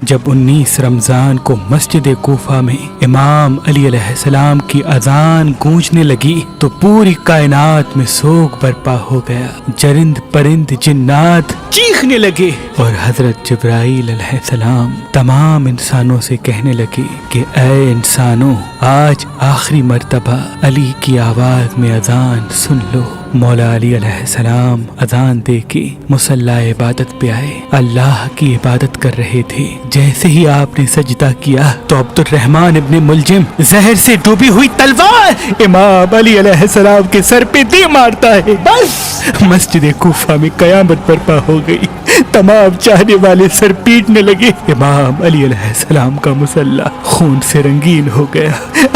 جب 19 رمضان کو مسجد کوفہ میں امام علی علیہ السلام کی اذان گونجنے لگی تو پوری کائنات میں سوگ برپا ہو گیا. چرند پرند جنات چیخنے لگے اور حضرت جبرائیل علیہ السلام تمام انسانوں سے کہنے لگے کہ اے انسانوں، آج آخری مرتبہ علی کی آواز میں اذان سن لو. مولا علی علیہ السلام اذان دے کے مصلی عبادت پہ آئے. اللہ کی عبادت کر رہے تھے. جیسے ہی آپ نے سجدہ کیا تو عبد الرحمن ابن ملجم زہر سے ڈوبی ہوئی تلوار امام علی علیہ السلام کے سر پہ دے مارتا ہے. بس مسجد کوفہ میں قیامت برپا ہو گئی. تمام چاہنے والے سر پیٹنے لگے. امام علی علیہ السلام کا مصلی خون سے رنگین ہو گیا.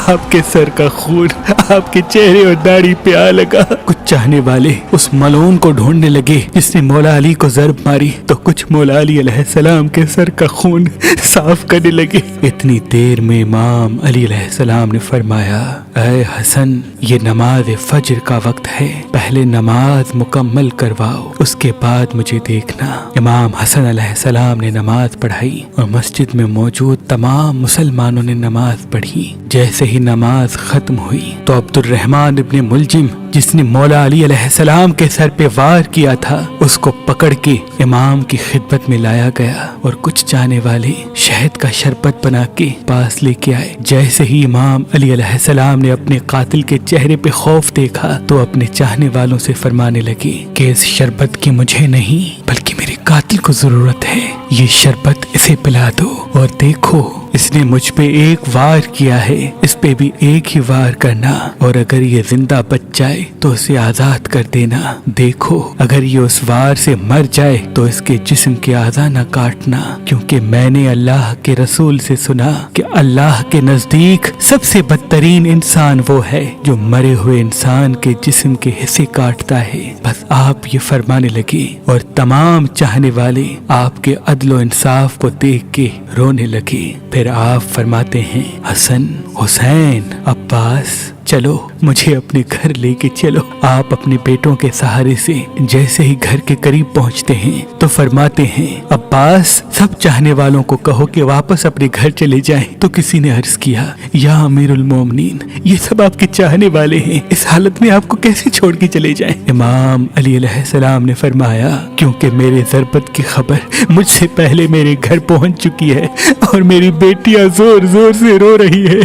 آپ کے سر کا خون آپ کے چہرے اور داڑھی پہ آ لگا. کچھ چاہنے والے اس ملعون کو ڈھونڈنے لگے جس نے مولا علی کو ضرب ماری تو کچھ مولا علی علیہ السلام کے سر کا خون صاف کرنے لگے. اتنی دیر میں امام علی علیہ السلام نے فرمایا، اے حسن، یہ نماز فجر کا وقت ہے، پہلے نماز مکمل کرواؤ، اس کے بعد مجھے دیکھنا. امام حسن علیہ السلام نے نماز پڑھائی اور مسجد میں موجود تمام مسلمانوں نے نماز پڑھی. جیسے ہی نماز ختم ہوئی تو عبد الرحمن ابن ملجم جس نے مولا علی علیہ السلام کے سر پہ وار کیا تھا اس کو پکڑ کے امام کی خدمت میں لایا گیا اور کچھ چاہنے والے شہد کا شربت بنا کے پاس لے کے آئے. جیسے ہی امام علی علیہ السلام نے اپنے قاتل کے چہرے پہ خوف دیکھا تو اپنے چاہنے والوں سے فرمانے لگے کہ اس شربت کی مجھے نہیں بلکہ میرے قاتل کو ضرورت ہے. یہ شربت اسے پلا دو اور دیکھو اس نے مجھ پہ ایک وار کیا ہے، اس پہ بھی ایک ہی وار کرنا اور اگر یہ زندہ بچ جائے تو اسے آزاد کر دینا. دیکھو اگر یہ اس وار سے مر جائے تو اس کے جسم کے اعضاء نہ کاٹنا، کیونکہ میں نے اللہ کے رسول سے سنا کہ اللہ کے نزدیک سب سے بدترین انسان وہ ہے جو مرے ہوئے انسان کے جسم کے حصے کاٹتا ہے. بس آپ یہ فرمانے لگے اور تمام چاہنے والے آپ کے عدل و انصاف کو دیکھ کے رونے لگے. پھر آپ فرماتے ہیں، حسن، حسین، عباس، چلو مجھے اپنے گھر لے کے چلو. آپ اپنے بیٹوں کے سہارے سے جیسے ہی گھر کے قریب پہنچتے ہیں تو فرماتے ہیں، عباس، سب چاہنے والوں کو کہو کہ واپس اپنے گھر چلے جائیں. تو کسی نے عرض کیا، یا امیر المومنین، یہ سب آپ کے چاہنے والے ہیں، اس حالت میں آپ کو کیسے چھوڑ کے چلے جائیں؟ امام علی علیہ السلام نے فرمایا، کیونکہ میرے ضربت کی خبر مجھ سے پہلے میرے گھر پہنچ چکی ہے اور میری بیٹیاں زور زور سے رو رہی ہے.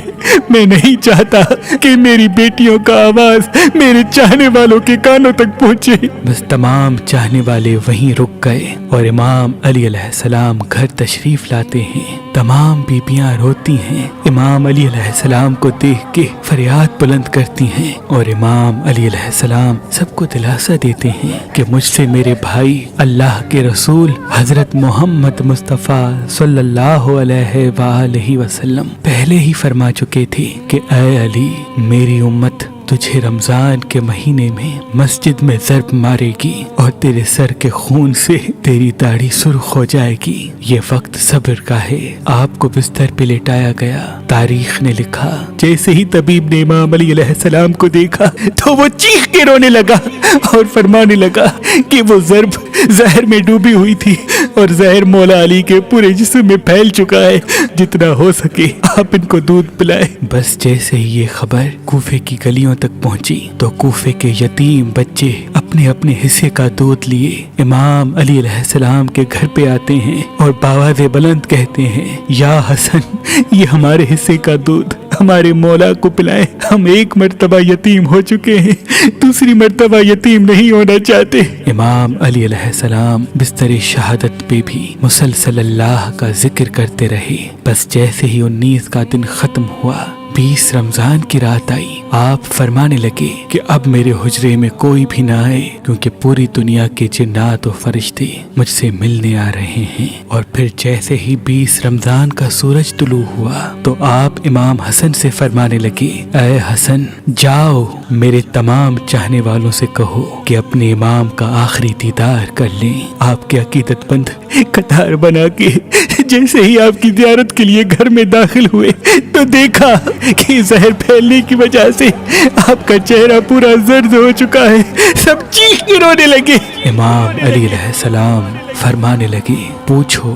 میں نہیں چاہتا کہ میری بیٹیوں کا آواز میرے چاہنے والوں کے کانوں تک پہنچے. بس تمام چاہنے والے وہیں رک گئے اور امام علی علیہ السلام گھر تشریف لاتے ہیں. تمام بیبیاں روتی ہیں، امام علی علیہ السلام کو دیکھ کے فریاد بلند کرتی ہیں اور امام علی علیہ السلام سب کو دلاسا دیتے ہیں کہ مجھ سے میرے بھائی اللہ کے رسول حضرت محمد مصطفیٰ صلی اللہ علیہ وآلہ وسلم پہلے ہی فرما چکے تھے کہ اے علی، میری امت تجھے رمضان کے مہینے میں مسجد میں ضرب مارے گی اور تیرے سر کے خون سے تیری داڑھی سرخ ہو جائے گی. یہ وقت صبر کا ہے. آپ کو بستر پہ لٹایا گیا. تاریخ نے لکھا، جیسے ہی طبیب نے امام علی علیہ السلام کو دیکھا تو وہ چیخ کے رونے لگا اور فرمانے لگا کہ وہ ضرب زہر میں ڈوبی ہوئی تھی اور زہر مولا علی کے پورے جسم میں پھیل چکا ہے. جتنا ہو سکے آپ ان کو دودھ پلائے. بس جیسے ہی یہ خبر کوفے کی گلیوں تک پہنچی تو کوفے کے یتیم بچے اپنے اپنے حصے کا دودھ لیے امام علی علیہ السلام کے گھر پہ آتے ہیں اور بآواز بلند کہتے ہیں، یا حسن، یہ ہمارے حصے کا دودھ ہمارے مولا کو پلائیں. ہم ایک مرتبہ یتیم ہو چکے ہیں، دوسری مرتبہ یتیم نہیں ہونا چاہتے. امام علی علیہ السلام بستر شہادت پہ بھی مسلسل اللہ کا ذکر کرتے رہے. بس جیسے ہی 19 کا دن ختم ہوا، 20 رمضان کی رات آئی، آپ فرمانے لگے کہ اب میرے حجرے میں کوئی بھی نہ آئے کیونکہ پوری دنیا کے جنات و فرشتے مجھ سے ملنے آ رہے ہیں. اور پھر جیسے ہی 20 رمضان کا سورج طلوع ہوا تو آپ امام حسن سے فرمانے لگے، اے حسن، جاؤ میرے تمام چاہنے والوں سے کہو کہ اپنے امام کا آخری دیدار کر لیں. آپ کے عقیدت مند قطار بنا کے جیسے ہی آپ کی زیارت کے لیے گھر میں داخل ہوئے تو دیکھا کہ زہر پھیلنے کی وجہ سے آپ کا چہرہ پورا زرد ہو چکا ہے. سب چیخ کے رونے لگے. امام علی علیہ السلام فرمانے لگے، پوچھو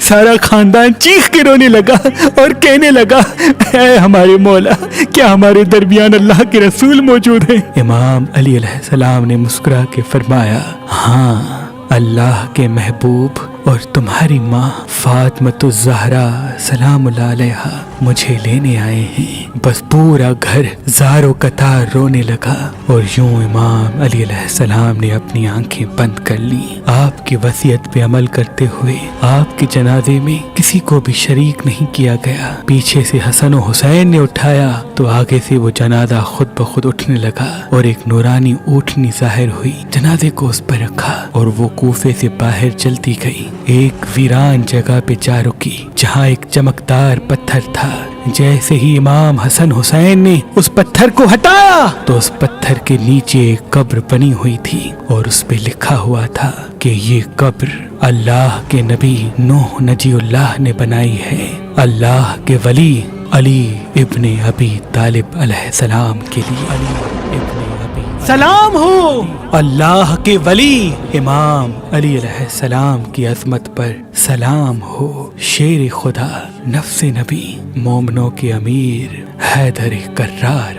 سارا خاندان چیخ کے رونے لگا اور کہنے لگا اے ہمارے مولا، کیا ہمارے درمیان اللہ کے رسول موجود ہیں؟ امام علی علیہ السلام نے مسکرا کے فرمایا، ہاں، اللہ کے محبوب اور تمہاری ماں فاطمۃ الزہرا سلام اللہ علیہا مجھے لینے آئے ہیں۔ بس پورا گھر زار و قطار رونے لگا اور یوں امام علی علیہ السلام نے اپنی آنکھیں بند کر لی۔ آپ کی وصیت پہ عمل کرتے ہوئے آپ کے جنازے میں کسی کو بھی شریک نہیں کیا گیا۔ پیچھے سے حسن و حسین نے اٹھایا تو آگے سے وہ جنازہ خود بخود اٹھنے لگا اور ایک نورانی اونٹنی ظاہر ہوئی، جنازے کو اس پر رکھا اور وہ کوفے سے باہر چلتی گئی۔ ایک ویران جگہ پہ جا رکی جہاں ایک چمکدار پتھر تھا۔ جیسے ہی امام حسن حسین نے اس پتھر کو ہٹایا تو اس پتھر کے نیچے ایک قبر بنی ہوئی تھی اور اس پہ لکھا ہوا تھا کہ یہ قبر اللہ کے نبی نوح نجی اللہ نے بنائی ہے، اللہ کے ولی علی ابن ابی طالب علیہ السلام کے لیے۔ علی ابن ابی سلام ہو اللہ کے ولی امام علی علیہ السلام کی عظمت پر سلام ہو، شیر خدا نفس نبی مومنوں کے امیر حیدر کرار